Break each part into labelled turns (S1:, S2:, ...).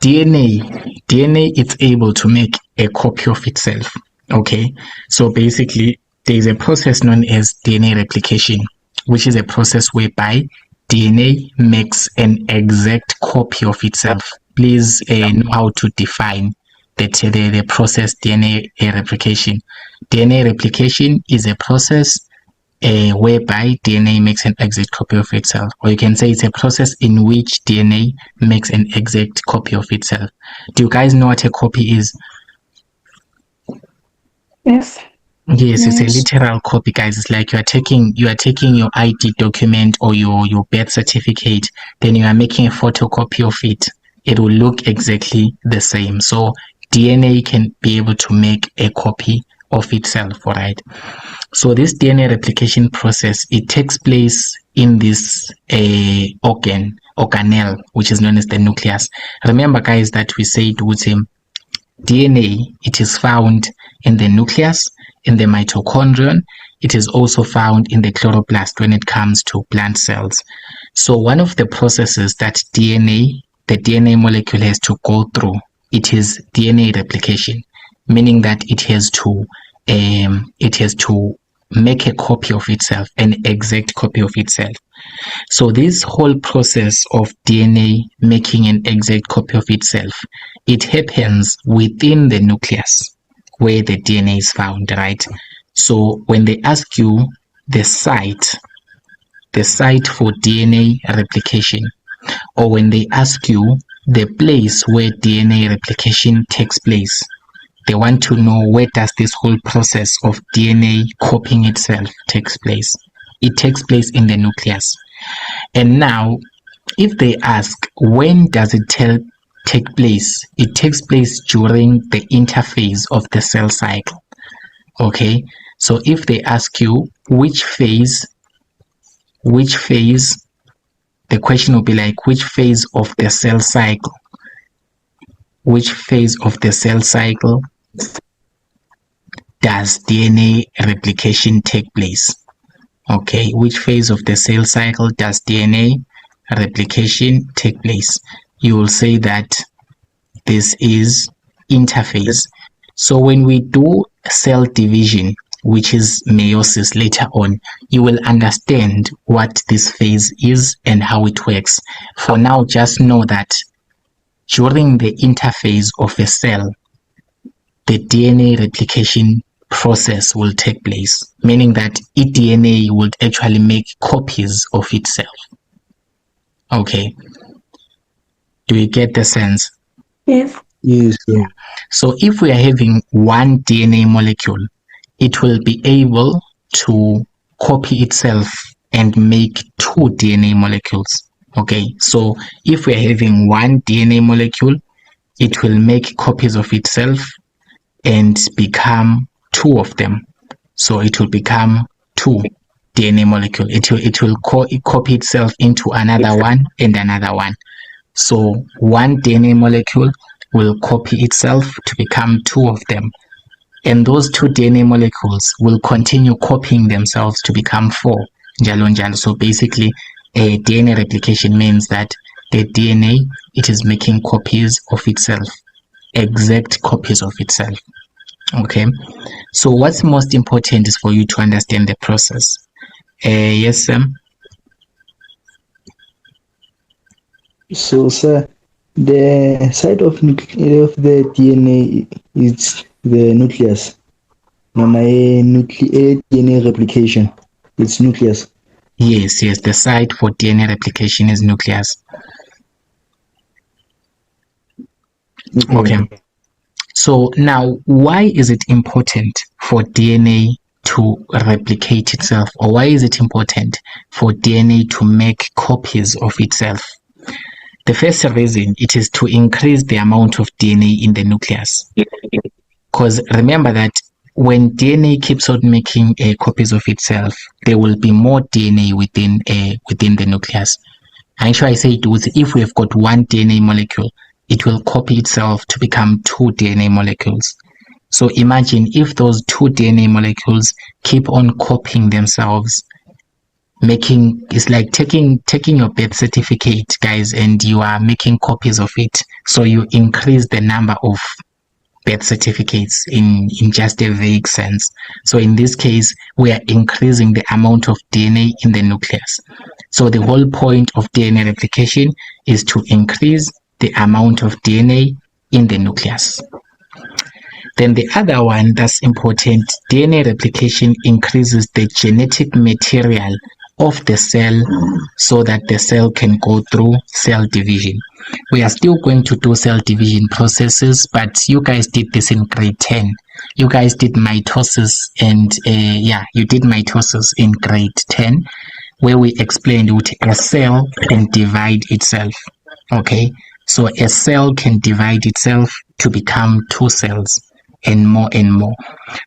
S1: DNA is able to make a copy of itself. Okay, so basically there is a process known as DNA replication, which is a process whereby DNA makes an exact copy of itself. Please know how to define the process DNA replication. DNA replication is a process whereby DNA makes an exact copy of itself, or you can say it's a process in which DNA makes an exact copy of itself. Do you guys know what a copy is?
S2: Yes.
S1: Yes, it's a literal copy, guys. It's like you are taking your ID document or your birth certificate, then you are making a photocopy of it. It will look exactly the same. So DNA can be able to make a copy of itself, right? So this DNA replication process, it takes place in this organelle, which is known as the nucleus. Remember, guys, that we said with him, DNA, it is found in the nucleus, in the mitochondrion. It is also found in the chloroplast when it comes to plant cells. So one of the processes that the DNA molecule has to go through, it is DNA replication, meaning that it has to make a copy of itself, an exact copy of itself. So this whole process of DNA making an exact copy of itself, it happens within the nucleus where the DNA is found, right? So when they ask you the site for DNA replication, or when they ask you the place where DNA replication takes place, they want to know where does this whole process of DNA copying itself takes place. It takes place in the nucleus. And now, if they ask when does it take place, it takes place during the interphase of the cell cycle. Okay, so if they ask you which phase, the question will be like, which phase of the cell cycle? Which phase of the cell cycle does DNA replication take place? Okay, which phase of the cell cycle does DNA replication take place? You will say that this is interphase. So when we do cell division, which is meiosis later on, you will understand what this phase is and how it works. For now, just know that during the interphase of a cell, the DNA replication process will take place, meaning that eDNA would actually make copies of itself. Okay. Do you get the sense?
S2: Yes.
S3: Yes. Yeah.
S1: So if we are having one DNA molecule, it will be able to copy itself and make two DNA molecules. Okay, so if we're having one DNA molecule, it will make copies of itself and become two of them. So it will become two DNA molecule. It will copy itself into another one and another one. So one DNA molecule will copy itself to become two of them. And those two DNA molecules will continue copying themselves to become four. Njalo njalo. So basically, a DNA replication means that the DNA, it is making copies of itself, exact copies of itself. Okay, so what's most important is for you to understand the process. Yes, Sam?
S3: So, sir, the site of the DNA is the nucleus. DNA replication, it's nucleus.
S1: Yes, the site for DNA replication is nucleus. Okay. So now, why is it important for DNA to replicate itself, or why is it important for DNA to make copies of itself? The first reason, it is to increase the amount of DNA in the nucleus. Because remember that when DNA keeps on making copies of itself, there will be more DNA within the nucleus. I'm sure I said if we've got one DNA molecule, it will copy itself to become two DNA molecules. So imagine if those two DNA molecules keep on copying themselves making, it's like taking your birth certificate, guys, and you are making copies of it. So you increase the number of birth certificates in just a vague sense. So in this case, we are increasing the amount of DNA in the nucleus. So the whole point of DNA replication is to increase the amount of DNA in the nucleus. Then the other one that's important, DNA replication increases the genetic material of the cell so that the cell can go through cell division. We are still going to do cell division processes, but you guys did this in grade 10. You guys did mitosis, and you did mitosis in grade 10, where we explained what a cell can divide itself. Okay, so a cell can divide itself to become 2 cells and more and more.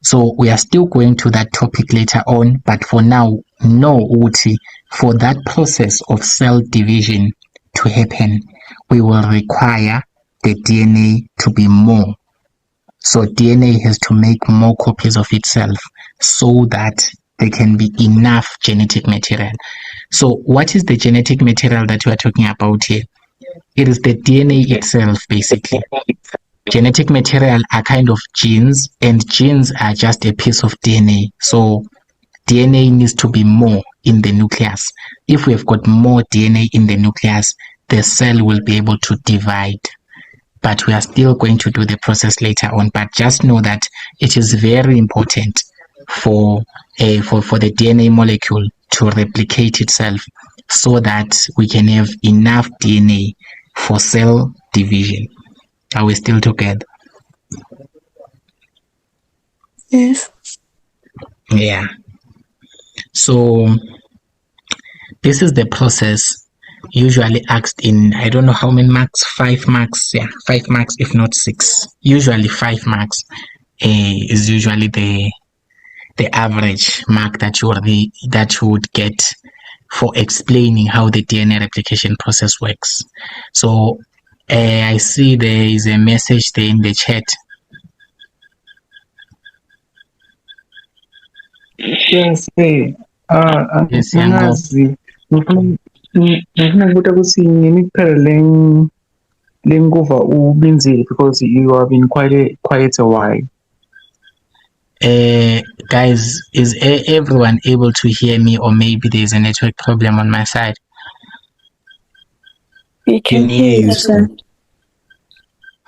S1: So we are still going to that topic later on, but for now, know Uti, for that process of cell division to happen, we will require the DNA to be more. So DNA has to make more copies of itself so that there can be enough genetic material. So what is the genetic material that we are talking about here? It is the DNA itself, basically. Genetic material are kind of genes, and genes are just a piece of DNA. So DNA needs to be more in the nucleus. If we've got more DNA in the nucleus, the cell will be able to divide. But we are still going to do the process later on. But just know that it is very important for the DNA molecule to replicate itself so that we can have enough DNA for cell division. Are we still together?
S2: Yes.
S1: Yeah. So this is the process usually asked in, I don't know how many marks, 5 marks. Yeah, 5 marks, if not 6. Usually 5 marks is usually the average mark that you would get for explaining how the DNA replication process works. So I see there is a message there in the chat.
S4: Yes,
S1: Yes,
S4: angazi ngifuna ukuthi akusinyini kuphela lenguva ubinzile because you have been quite a while.
S1: Guys, is everyone able to hear me, or maybe there's a network problem on my side?
S2: We can hear you, sir.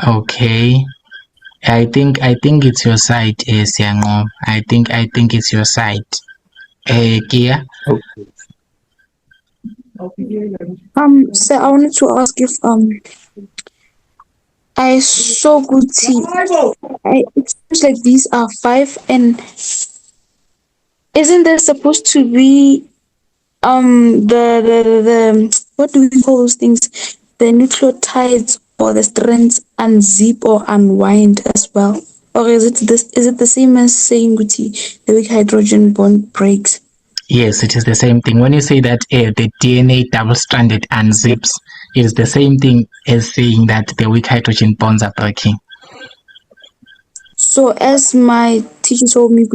S1: Okay. I think it's your side, Siango. I think it's your side. Kia?
S2: Sir, I wanted to ask if I saw good tea. It seems like these are 5, and isn't there supposed to be the what do we call those things? The nucleotides or the strands unzip or unwind as well? Or is it the same as saying the weak hydrogen bond breaks?
S1: Yes, it is the same thing. When you say that the DNA double-stranded unzips, it is the same thing as saying that the weak hydrogen bonds are breaking.
S2: So as my teacher told me,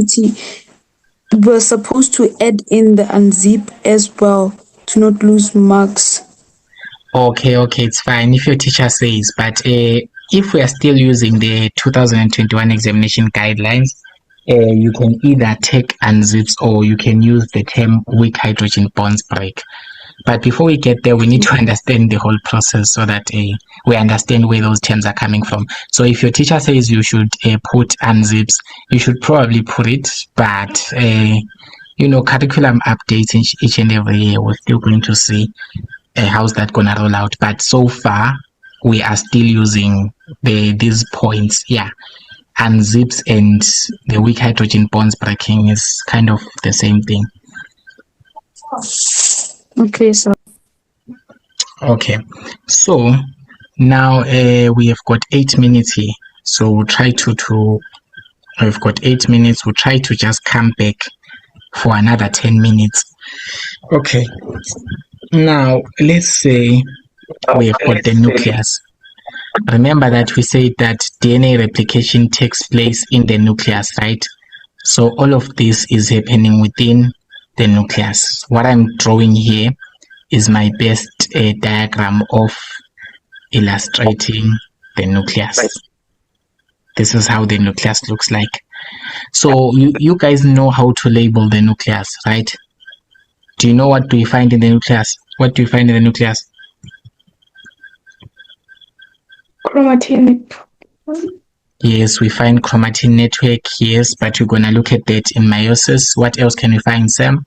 S2: we're supposed to add in the unzip as well to not lose marks.
S1: Okay, it's fine if your teacher says, but if we are still using the 2021 examination guidelines, you can either take unzips or you can use the term weak hydrogen bonds break. But before we get there, we need to understand the whole process so that we understand where those terms are coming from. So if your teacher says you should put unzips, you should probably put it, but curriculum updates each and every year, we're still going to see how's that gonna roll out. But so far, we are still using these points. Yeah, unzips and the weak hydrogen bonds breaking is kind of the same thing.
S2: Okay, so.
S1: Okay, so now we have got 8 minutes here. So we'll try we've got 8 minutes. We'll try to just come back for another 10 minutes. Okay, now let's say we have got the nucleus. Remember that we said that DNA replication takes place in the nucleus, right? So all of this is happening within the nucleus. What I'm drawing here is my best diagram of illustrating the nucleus. This is how the nucleus looks like. So you guys know how to label the nucleus, right? Do you know what do we find in the nucleus? What do you find in the nucleus?
S2: Chromatin.
S1: Yes, we find chromatin network, yes, but we're going to look at that in meiosis. What else can we find, Sam?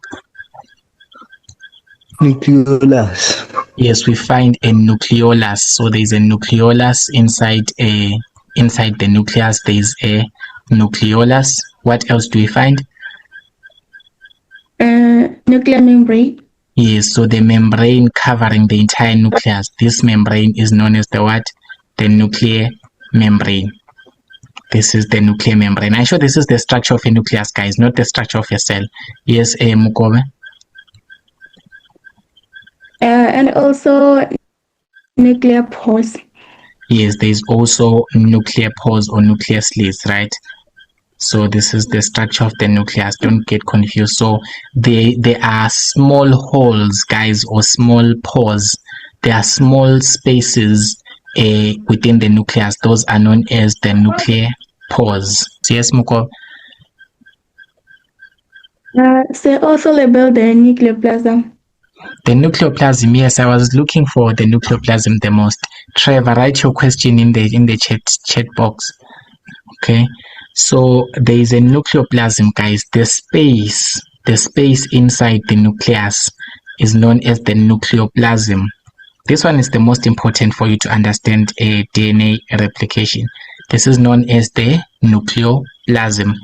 S3: Nucleolus.
S1: Yes, we find a nucleolus. So there's a nucleolus inside the nucleus. There's a nucleolus. What else do we find?
S2: Nuclear membrane.
S1: Yes, so the membrane covering the entire nucleus. This membrane is known as the what? The nuclear membrane. This is the nuclear membrane. I'm sure this is the structure of a nucleus, guys, not the structure of a cell. Yes, Mukobe.
S2: And also nuclear pores.
S1: Yes, there is also nuclear pores or nuclear slits, right? So this is the structure of the nucleus. Don't get confused. So there are small holes, guys, or small pores. There are small spaces within the nucleus. Those are known as the nuclear pores. So yes, Muko.
S2: So also label the nucleoplasm.
S1: The nucleoplasm, yes, I was looking for the nucleoplasm the most. Trevor, write your question in the chat box. Okay, so there is a nucleoplasm, guys. The space inside the nucleus is known as the nucleoplasm. This one is the most important for you to understand a DNA replication. This is known as the nucleoplasm.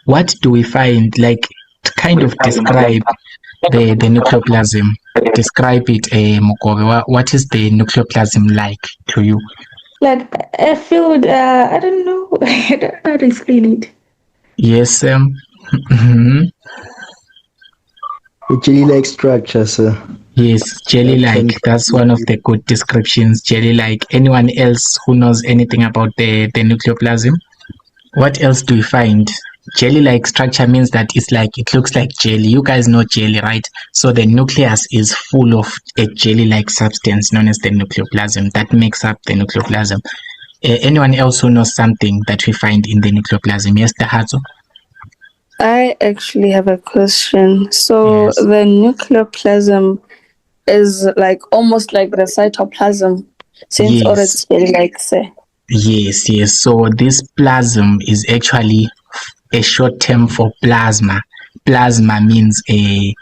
S1: What do we find? Like, kind of describe the nucleoplasm. Describe it, Mukobe. What is the nucleoplasm like to you?
S2: Like a field, I don't know. I don't know how to explain it.
S1: Yes,
S3: A jelly-like structure, sir.
S1: Yes, jelly-like. That's one of the good descriptions. Jelly-like. Anyone else who knows anything about the nucleoplasm? What else do we find? Jelly-like structure means that it looks like jelly. You guys know jelly, right? So the nucleus is full of a jelly-like substance known as the nucleoplasm that makes up the nucleoplasm. Anyone else who knows something that we find in the nucleoplasm? Yes, Tahazo?
S5: I actually have a question. So
S1: Yes.
S5: the nucleoplasm is like almost like the cytoplasm, since all
S1: Yes.
S5: it's like say.
S1: Yes. So this plasm is actually a short term for plasma. Plasma means the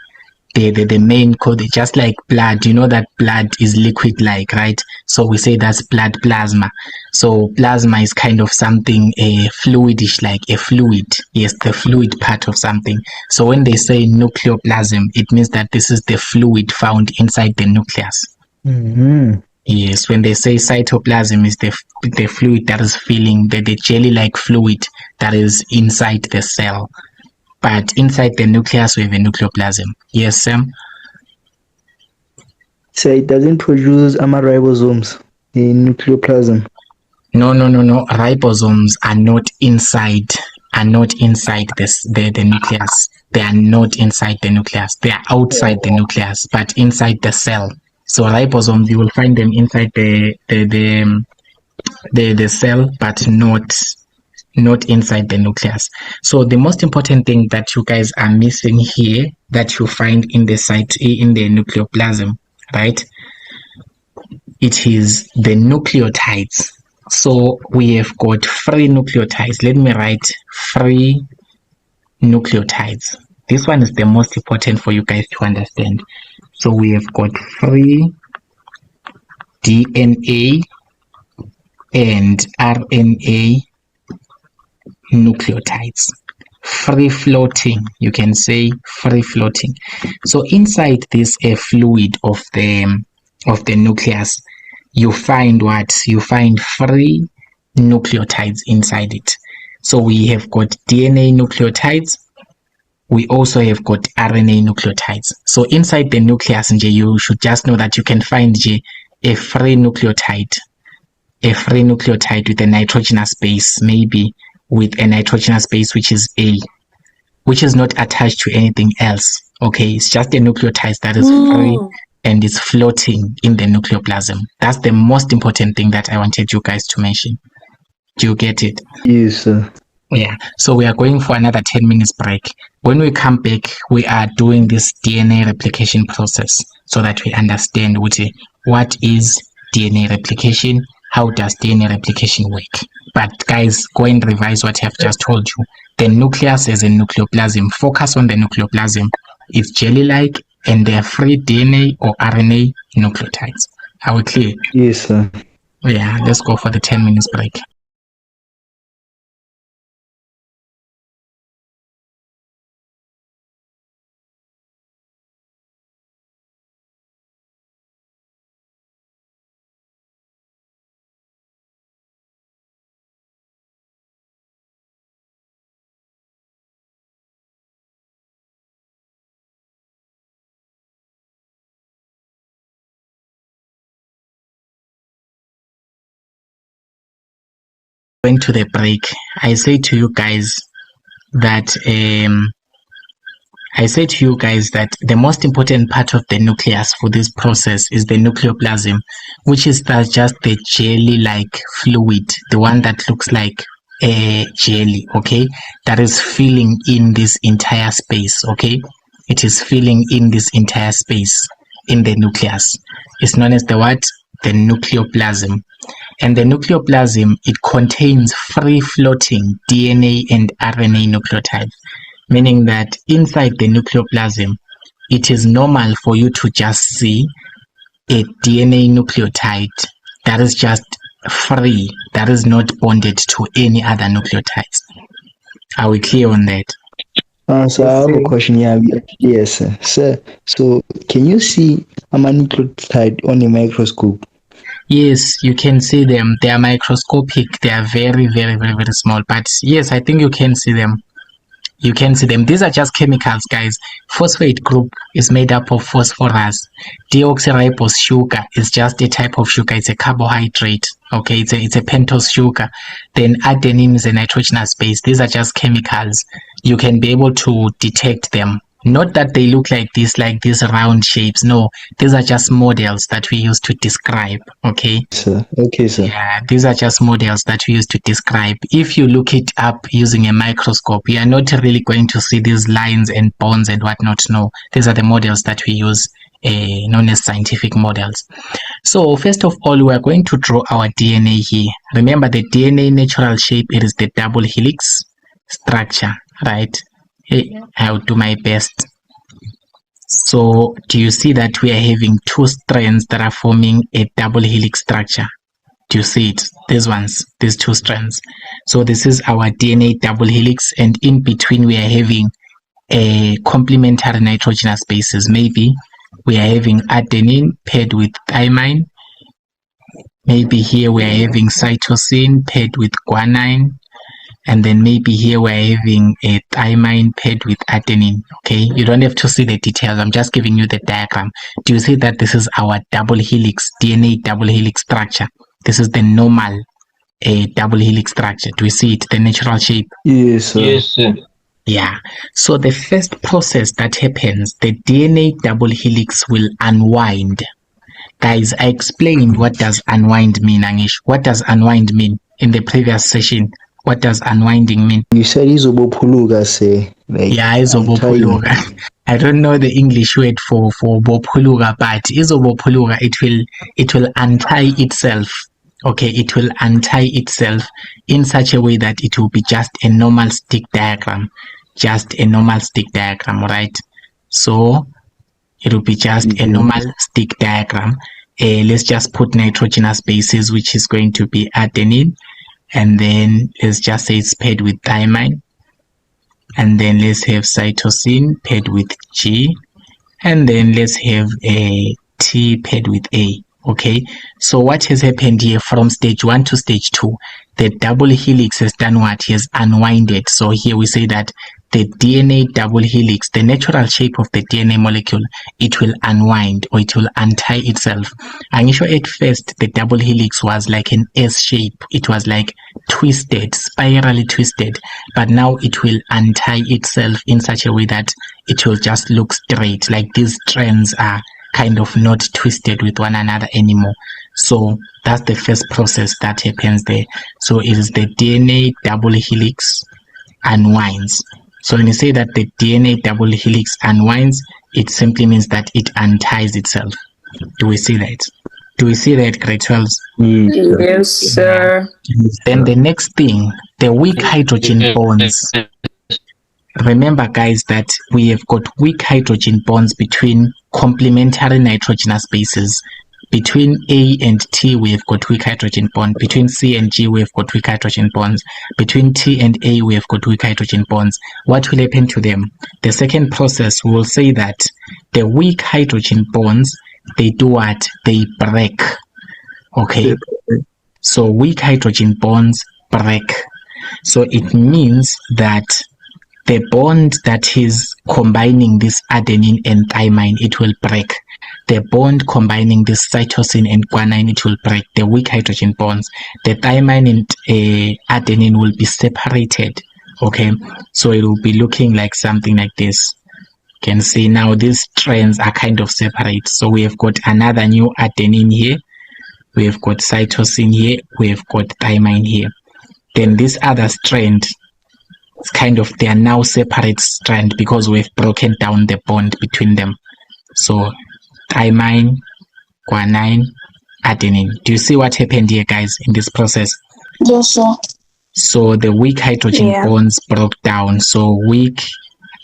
S1: main code, just like blood. You know that blood is liquid like, right? So we say that's blood plasma. So plasma is kind of something fluidish, like a fluid. Yes, the fluid part of something. So when they say nucleoplasm, it means that this is the fluid found inside the nucleus.
S3: Mm-hmm.
S1: Yes, when they say cytoplasm is the fluid that is filling the jelly-like fluid that is inside the cell. But inside the nucleus we have a nucleoplasm. Yes, Sam?
S3: So it doesn't produce ribosomes in nucleoplasm.
S1: No. Ribosomes are not inside the nucleus. They are not inside the nucleus. They are outside the nucleus, but inside the cell. So ribosomes, you will find them inside the cell, but not inside the nucleus. So the most important thing that you guys are missing here that you find in the nucleoplasm, right? It is the nucleotides. So we have got free nucleotides. Let me write free nucleotides. This one is the most important for you guys to understand. So we have got free DNA and RNA nucleotides. Free floating, you can say free floating. So inside this fluid of the nucleus, you find what? You find free nucleotides inside it. So we have got DNA nucleotides. We also have got RNA nucleotides. So inside the nucleus, you should just know that you can find a free nucleotide with a nitrogenous base, maybe with a nitrogenous base which is A. which is not attached to anything else. Okay, it's just a nucleotide that is free and is floating in the nucleoplasm. That's the most important thing that I wanted you guys to mention. Do you get it?
S3: Yes, sir.
S1: Yeah, so we are going for another 10 minutes break. When we come back, we are doing this DNA replication process so that we understand what is DNA replication, how does DNA replication work. But guys, go and revise what I've just told you. The nucleus is a nucleoplasm. Focus on the nucleoplasm. It's jelly-like and they are free DNA or RNA nucleotides. Are we clear?
S3: Yes, sir.
S1: Yeah, let's go for the 10 minutes break. Going to the break, I say to you guys that the most important part of the nucleus for this process is the nucleoplasm, which is just the jelly-like fluid, the one that looks like a jelly, okay, that is filling in this entire space, okay. It is filling in this entire space in the nucleus. It's known as the what? The nucleoplasm. And the nucleoplasm, it contains free-floating DNA and RNA nucleotides, meaning that inside the nucleoplasm, it is normal for you to just see a DNA nucleotide that is just free, that is not bonded to any other nucleotides. Are we clear on that?
S3: So I have a question here. Yes, sir. Sir, so can you see a nucleotide on a microscope?
S1: Yes, you can see them. They are microscopic. They are very, very, very, very small. But yes, I think you can see them. You can see them. These are just chemicals, guys. Phosphate group is made up of phosphorus. Deoxyribose sugar is just a type of sugar. It's a carbohydrate. Okay, it's a pentose sugar. Then adenine is a nitrogenous base. These are just chemicals. You can be able to detect them. Not that they look like these round shapes. No, these are just models that we use to describe. Okay.
S3: Sir. Okay, sir.
S1: Yeah, these are just models that we use to describe. If you look it up using a microscope, you are not really going to see these lines and bonds and whatnot. No, these are the models that we use, known as scientific models. So first of all, we are going to draw our DNA here. Remember, the DNA natural shape, it is the double helix structure, right? I'll do my best. So do you see that we are having two strands that are forming a double helix structure? Do you see it? These two strands. So this is our DNA double helix, and in between we are having a complementary nitrogenous bases. Maybe we are having adenine paired with thymine. Maybe here we are having cytosine paired with guanine. And then maybe here we're having a thymine paired with adenine. Okay, you don't have to see the details. I'm just giving you the diagram. Do you see that this is our double helix, DNA double helix structure? This is the normal double helix structure. Do you see it, the natural shape?
S3: Yes, sir.
S6: Yes, sir.
S1: Yeah. So the first process that happens, the DNA double helix will unwind. Guys, I explained what does unwind mean, Angish. What does unwind mean in the previous session? What does unwinding mean?
S3: You said izobopuluka, sir.
S1: Yeah, izobopuluka. I don't know the English word for bopuluka, but izobopuluka, it will untie itself. Okay, it will untie itself in such a way that it will be just a normal stick diagram. Just a normal stick diagram, right? So it will be just a normal stick diagram. Let's just put nitrogenous bases, which is going to be adenine. And then let's just say it's paired with thymine. And then let's have cytosine paired with G. And then let's have a T paired with A. Okay, so what has happened here from stage 1 to stage 2? The double helix has done what? It has unwinded. So here we say that the DNA double helix, the natural shape of the DNA molecule, it will unwind or it will untie itself. And sure, at first the double helix was like an S shape. It was like twisted, spirally twisted, but now it will untie itself in such a way that it will just look straight, like these strands are kind of not twisted with one another anymore. So that's the first process that happens there. So it is the DNA double helix unwinds. So when you say that the DNA double helix unwinds, it simply means that it unties itself. Do we see that? Do we see that, grade 12s?
S5: Yes, sir.
S1: Then the next thing, the weak hydrogen bonds. Remember, guys, that we have got weak hydrogen bonds between complementary nitrogenous bases. Between A and T, we have got weak hydrogen bond. Between C and G, we have got weak hydrogen bonds. Between T and A, we have got weak hydrogen bonds. What will happen to them? The second process will say that the weak hydrogen bonds, they do what? They break. Okay. So weak hydrogen bonds break. So it means that the bond that is combining this adenine and thymine, it will break. The bond combining this cytosine and guanine, it will break. The weak hydrogen bonds. The thymine and adenine will be separated. Okay, so it will be looking like something like this. You can see now these strands are kind of separate. So we have got another new adenine here. We have got cytosine here. We have got thymine here. Then this other strand, it's kind of, they are now separate strand because we've broken down the bond between them. So thymine, guanine, adenine. Do you see what happened here, guys, in this process?
S2: Yes, sir.
S1: So the weak hydrogen bonds broke down. So weak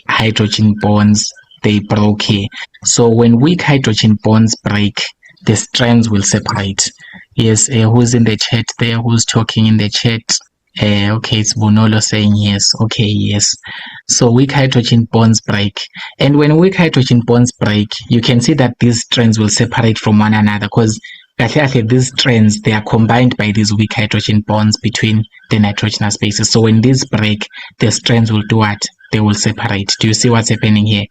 S1: hydrogen bonds, they broke here. So when weak hydrogen bonds break, the strands will separate. Yes, who's in the chat there? Who's talking in the chat? Okay, it's Bonolo saying yes. Okay, yes. So weak hydrogen bonds break. And when weak hydrogen bonds break, you can see that these strands will separate from one another because these strands, they are combined by these weak hydrogen bonds between the nitrogenous bases. So when these break, the strands will do what? They will separate. Do you see what's happening here?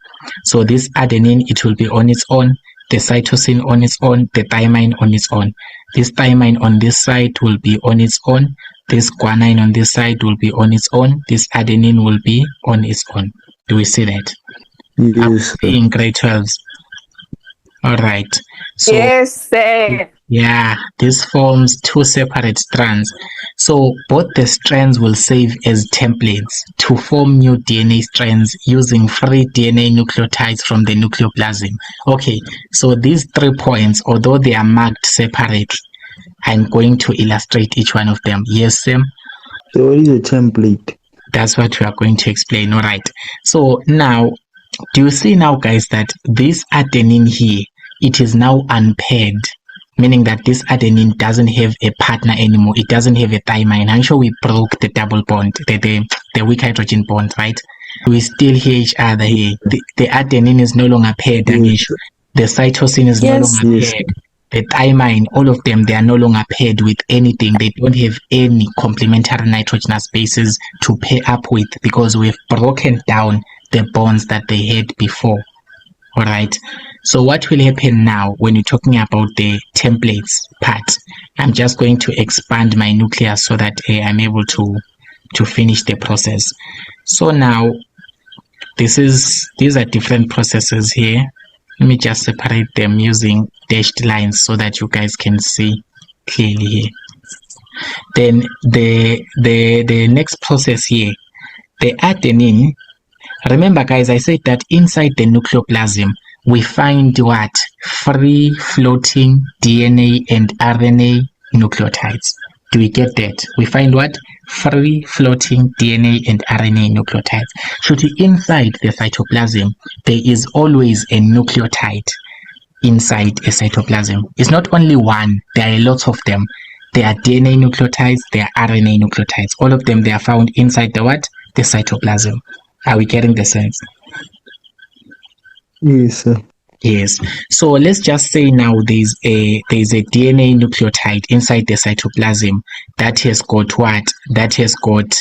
S1: So this adenine, it will be on its own. The cytosine on its own. The thymine on its own. This thymine on this side will be on its own. This guanine on this side will be on its own. This adenine will be on its own. Do we see that?
S3: Yes.
S1: In grade 12s. All right. So,
S5: Yes, sir.
S1: yeah, this forms two separate strands. So both the strands will serve as templates to form new DNA strands using free DNA nucleotides from the nucleoplasm. Okay, so these 3 points, although they are marked separate, I'm going to illustrate each one of them. Yes, Sam?
S3: So what is a template?
S1: That's what we are going to explain. All right. So now, do you see now, guys, that this adenine here, it is now unpaired, meaning that this adenine doesn't have a partner anymore. It doesn't have a thymine. I'm sure we broke the double bond, the weak hydrogen bond, right? We still hear each other here. The adenine is no longer paired.
S3: Yes.
S1: The cytosine is no longer paired. The thymine, all of them, they are no longer paired with anything. They don't have any complementary nitrogenous bases to pair up with because we've broken down the bonds that they had before. All right. So what will happen now when you're talking about the templates part? I'm just going to expand my nucleus so that I'm able to finish the process. So now these are different processes here. Let me just separate them using dashed lines so that you guys can see clearly here. Then the next process here, the adenine. Remember, guys, I said that inside the nucleoplasm, we find what? Free floating DNA and RNA nucleotides. Do we get that? We find what? Free floating DNA and RNA nucleotides. So inside the cytoplasm, there is always a nucleotide inside a cytoplasm. It's not only one, there are lots of them. There are DNA nucleotides, there are RNA nucleotides. All of them, they are found inside the what? The cytoplasm. Are we getting the sense?
S3: Yes, sir.
S1: Yes. So let's just say now there's a DNA nucleotide inside the cytoplasm that has got what? That has got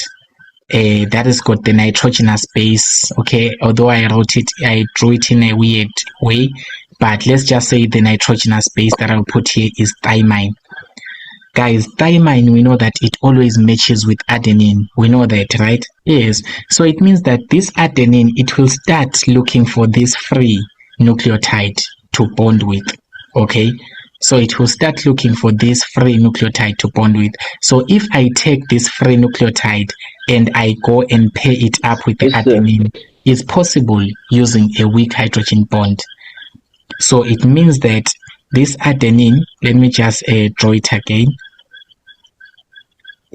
S1: the nitrogenous base. Okay, although I drew it in a weird way, but let's just say the nitrogenous base that I'll put here is thymine. Guys, thymine, we know that it always matches with adenine. We know that, right? Yes. So it means that this adenine, it will start looking for this free nucleotide to bond with. Okay? So it will start looking for this free nucleotide to bond with. So if I take this free nucleotide and I go and pair it up with the adenine, it's possible using a weak hydrogen bond. So it means that this adenine, let me just draw it again.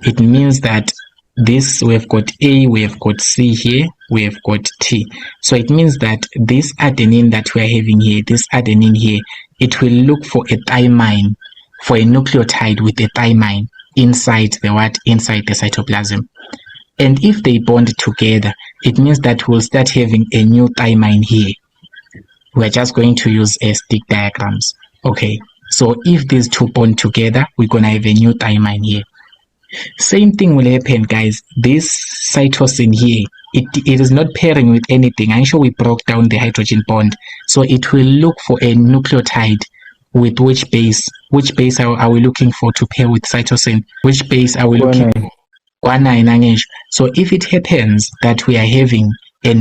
S1: It means that this, we've got A, we've got C here, we've got T. So it means that this adenine that we're having here, this adenine here, it will look for a thymine, for a nucleotide with a thymine inside the what? Inside the cytoplasm. And if they bond together, it means that we'll start having a new thymine here. We're just going to use stick diagrams. Okay, so if these two bond together, we're going to have a new thymine here. Same thing will happen, guys. This cytosine here, it is not pairing with anything. I'm sure we broke down the hydrogen bond. So it will look for a nucleotide with which base? Which base are we looking for to pair with cytosine? Which base are we looking for? Guanine. So if it happens that we are having a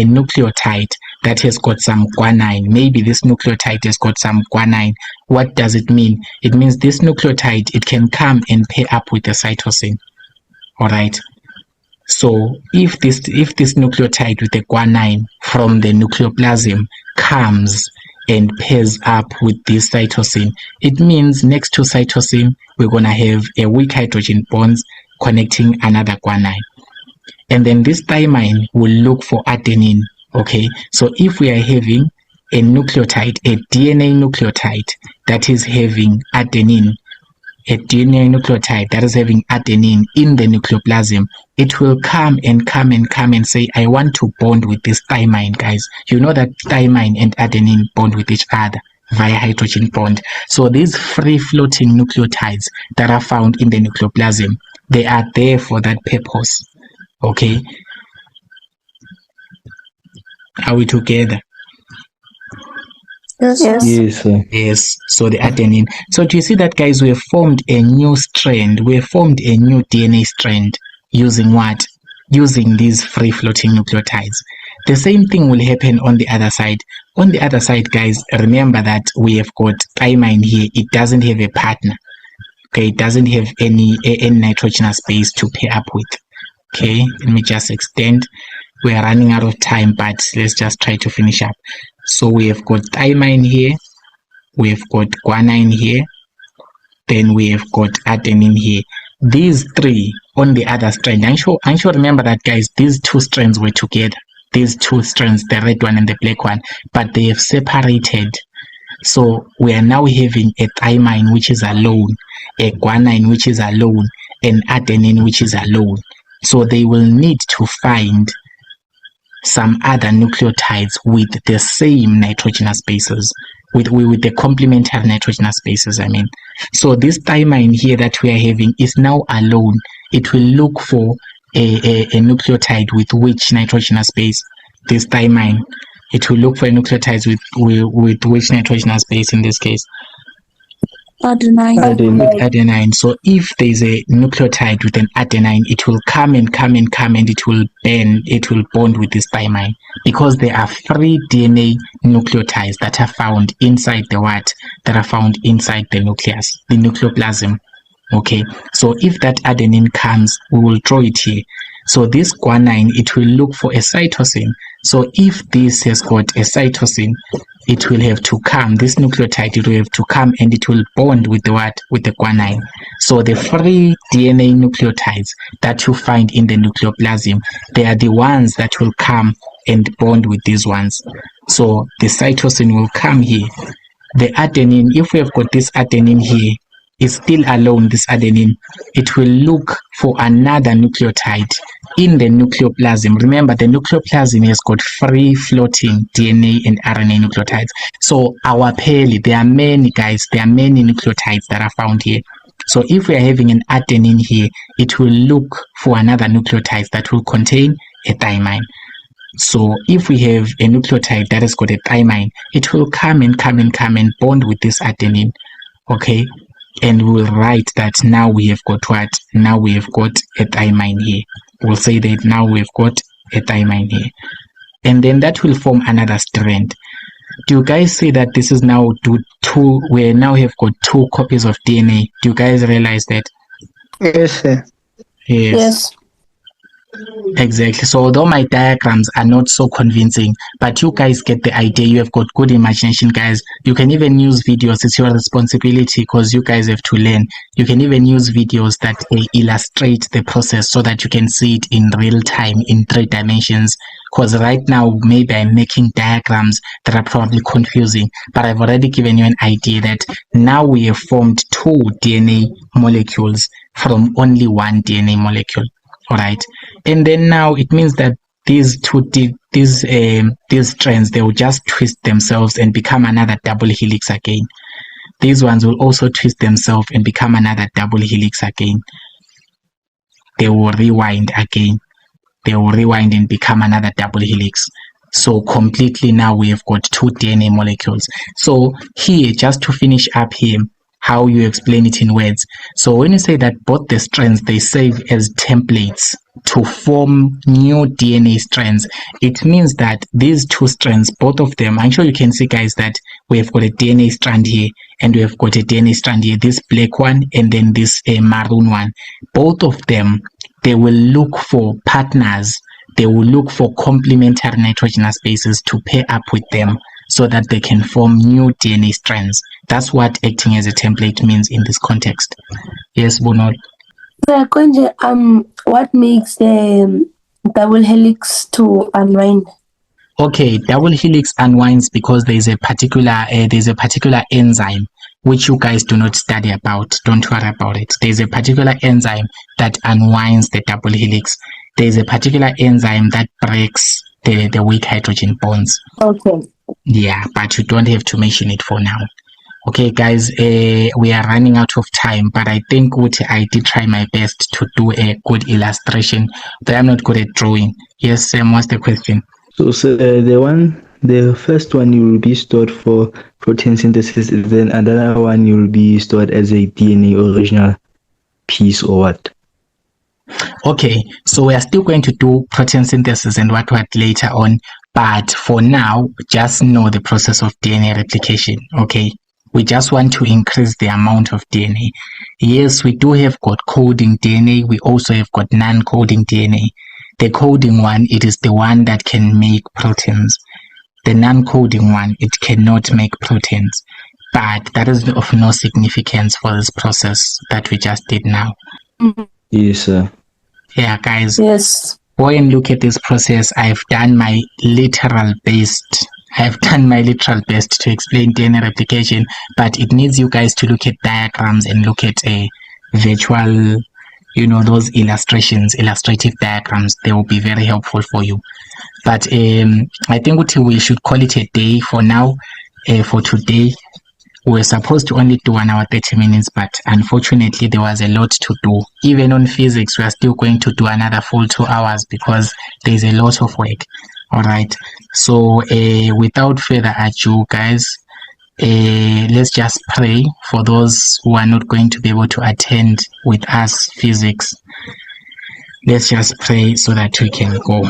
S1: nucleotide that has got some guanine, maybe this nucleotide has got some guanine, what does it mean? It means this nucleotide, it can come and pair up with the cytosine. All right. So if this nucleotide with the guanine from the nucleoplasm comes and pairs up with this cytosine, it means next to cytosine, we're going to have a weak hydrogen bonds connecting another guanine. And then this thymine will look for adenine. Okay, so if we are having a nucleotide, a DNA nucleotide that is having adenine, a DNA nucleotide that is having adenine in the nucleoplasm, it will come and say, I want to bond with this thymine, guys. You know that thymine and adenine bond with each other via hydrogen bond. So these free floating nucleotides that are found in the nucleoplasm, they are there for that purpose. Okay, are we together?
S5: Yes.
S3: Yes, sir.
S1: Yes, so the adenine. So do you see that, guys? We have formed a new strand. We have formed a new DNA strand using what? Using these free floating nucleotides. The same thing will happen on the other side. On the other side, guys, remember that we have got thymine here. It doesn't have a partner. Okay, it doesn't have any nitrogenous base to pair up with. Okay, let me just extend. We are running out of time, but let's just try to finish up. So we have got thymine here, we have got guanine here, then we have got adenine here. These three on the other strand. I'm sure remember that, guys, these two strands were together. These two strands, the red one and the black one, but they have separated. So we are now having a thymine which is alone, a guanine which is alone, and adenine which is alone. So they will need to find some other nucleotides with the same nitrogenous bases, with the complementary nitrogenous bases, I mean. So this thymine here that we are having is now alone. It will look for a nucleotide with which nitrogenous base? This thymine. It will look for nucleotides with which nitrogenous base in this case? Adenine. So if there's a nucleotide with an adenine, it will come and it will bond with this thymine, because there are free DNA nucleotides that are found inside the what? That are found inside the nucleus, the nucleoplasm. Okay, so if that adenine comes, we will draw it here. So this guanine, it will look for a cytosine. So if this has got a cytosine, it will have to come, this nucleotide, it will have to come and it will bond with the what? With the guanine. So the free DNA nucleotides that you find in the nucleoplasm, they are the ones that will come and bond with these ones. So the cytosine will come here. The adenine, if we have got this adenine here, is still alone, this adenine, it will look for another nucleotide in the nucleoplasm. Remember, the nucleoplasm has got free floating DNA and RNA nucleotides. So our pale, there are many, guys, there are many nucleotides that are found here. So if we are having an adenine here, it will look for another nucleotide that will contain a thymine. So if we have a nucleotide that has got a thymine, it will come and bond with this adenine. Okay, and we'll write that now we have got what? Now we have got a thymine here. We'll say that now we've got a thymine here. And then that will form another strand. Do you guys see that this is now two, we now have got 2 copies of DNA? Do you guys realize that?
S3: Yes, sir.
S5: Yes.
S1: Exactly. So although my diagrams are not so convincing, but you guys get the idea. You have got good imagination, guys. You can even use videos. It's your responsibility because you guys have to learn. You can even use videos that illustrate the process so that you can see it in real time in 3 dimensions. Because right now, maybe I'm making diagrams that are probably confusing, but I've already given you an idea that now we have formed 2 DNA molecules from only 1 DNA molecule. All right, and then now it means that these strands, they will just twist themselves and become another double helix again. These ones will also twist themselves and become another double helix again. They will rewind again. They will rewind and become another double helix. So completely now we have got 2 DNA molecules. So here, just to finish up here, how you explain it in words. So when you say that both the strands, they serve as templates to form new DNA strands, it means that these 2 strands, both of them, I'm sure you can see, guys, that we have got a DNA strand here and we have got a DNA strand here, this black one and then this maroon one. Both of them, they will look for partners. They will look for complementary nitrogenous bases to pair up with them so that they can form new DNA strands. That's what acting as a template means in this context. Yes, Bonol.
S6: What makes the double helix to unwind?
S1: Okay, double helix unwinds because there's a particular enzyme which you guys do not study about. Don't worry about it. There's a particular enzyme that unwinds the double helix. There's a particular enzyme that breaks the weak hydrogen bonds.
S6: Okay.
S1: Yeah, but you don't have to mention it for now. Okay, guys, we are running out of time, but I think I did try my best to do a good illustration, but I'm not good at drawing. Yes, Sam, what's the question?
S3: So the first one you will be stored for protein synthesis, then another one you will be stored as a DNA original piece or what?
S1: Okay, so we are still going to do protein synthesis and what later on, but for now, just know the process of DNA replication, okay? We just want to increase the amount of DNA. Yes, we do have got coding DNA. We also have got non-coding DNA. The coding one, it is the one that can make proteins. The non-coding one, it cannot make proteins. But that is of no significance for this process that we just did now.
S3: Yes, sir.
S1: Yeah, guys.
S5: Yes.
S1: Go and look at this process. I've done my literal best to explain DNA replication, but it needs you guys to look at diagrams and look at a virtual, those illustrative diagrams. They will be very helpful for you. But I think we should call it a day for now. For today, we're supposed to only do 1 hour 30 minutes, but unfortunately there was a lot to do. Even on physics, we are still going to do another full 2 hours because there's a lot of work. All right, so without further ado, guys, let's just pray for those who are not going to be able to attend with us physics. Let's just pray so that we can go.